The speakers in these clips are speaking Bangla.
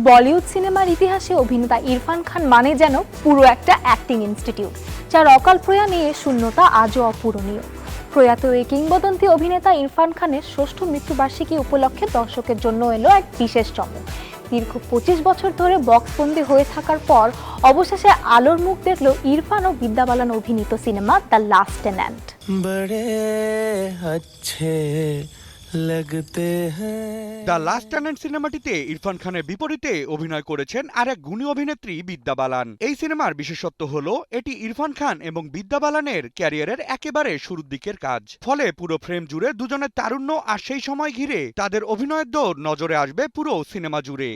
বলিউড সিনেমার ইতিহাসে অভিনেতা ইরফান খান মানে যেন পুরো একটা অ্যাক্টিং ইনস্টিটিউট, যার অকাল প্রয়াণে শূন্যতা আজও অপূরণীয়। প্রয়াত এই কিংবদন্তি অভিনেতা ইরফান খানের ষষ্ঠ মৃত্যুবার্ষিকী উপলক্ষে দর্শকের জন্য এলো এক বিশেষ চমক। দীর্ঘ 25 বছর ধরে বক্সবন্দি হয়ে থাকার পর অবশেষে আলোর মুখ দেখল ইরফান ও বিদ্যা বালান অভিনীত সিনেমা the last tenant. The last tenant সিনেমাটিতে ইরফান খানের বিপরীতে অভিনয় করেছেন আর এক গুণী অভিনেত্রী বিদ্যা বালান। এই সিনেমার বিশেষত্ব হলো এটি ইরফান খান এবং বিদ্যা বালানের ক্যারিয়ারের একেবারে শুরুর দিকের কাজ। ফলে পুরো ফ্রেম জুড়ে দুজনের তারুণ্য আর সেই সময় ঘিরে তাদের অভিনয়ের দৌড় নজরে আসবে পুরো সিনেমা জুড়ে।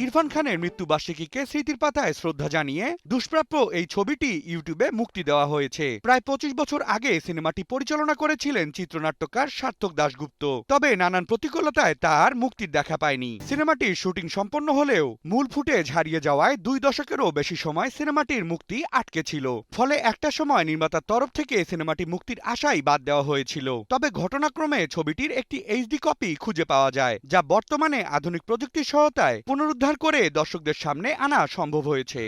ইরফান খানের মৃত্যুবার্ষিকীকে স্মৃতির পাতায় শ্রদ্ধা জানিয়ে দুষ্প্রাপ্য এই ছবিটি ইউটিউবে মুক্তি দেওয়া হয়েছে। প্রায় 25 বছর আগে সিনেমাটি পরিচালনা করেছিলেন চিত্রনাট্যকার সার্থক দাশগুপ্ত। তবে নানান প্রতিকূলতায় তার মুক্তির দেখা পায়নি। সিনেমাটির শুটিং সম্পন্ন হলেও মূল ফুটেজ হারিয়ে যাওয়ায় 2 দশকেরও বেশি সময় সিনেমাটির মুক্তি আটকে ছিল। ফলে একটা সময় নির্মাতার তরফ থেকে সিনেমাটি মুক্তির আশাই বাদ দেওয়া হয়েছিল। তবে ঘটনাক্রমে ছবিটির একটি এইচডি কপি খুঁজে পাওয়া যায়, যা বর্তমানে আধুনিক প্রযুক্তির সহায়তায় পুনরুদ্ধার করে দর্শকদের সামনে আনা সম্ভব হয়েছে।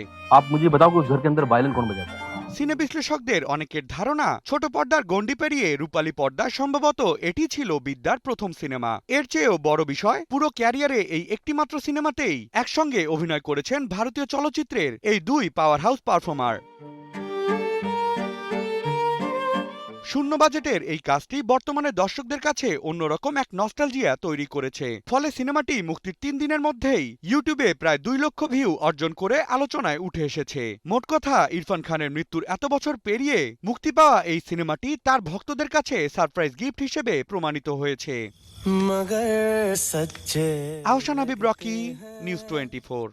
সিনে বিশ্লেষকদের অনেকের ধারণা, ছোট পর্দার গণ্ডি পেরিয়ে রূপালী পর্দায় সম্ভবত এটি ছিল বিদ্যার প্রথম সিনেমা। এর চেয়েও বড় বিষয়, পুরো ক্যারিয়ারে এই একটিমাত্র সিনেমাতেই একসঙ্গে অভিনয় করেছেন ভারতীয় চলচ্চিত্রের এই 2 পাওয়ার হাউস পারফর্মার। শূন্য বাজেটের এই কাজটি বর্তমানে দর্শকদের কাছে অন্যরকম এক নস্টালজিয়া তৈরি করেছে। ফলে সিনেমাটি মুক্তির 3 দিনের মধ্যেই ইউটিউবে প্রায় 2 লক্ষ ভিউ অর্জন করে আলোচনায় উঠে এসেছে। মোট কথা, ইরফান খানের মৃত্যুর এত বছর পেরিয়ে মুক্তি পাওয়া এই সিনেমাটি তার ভক্তদের কাছে সারপ্রাইজ গিফট হিসেবে প্রমাণিত হয়েছে। Ahsan Habib Rocky, news 24।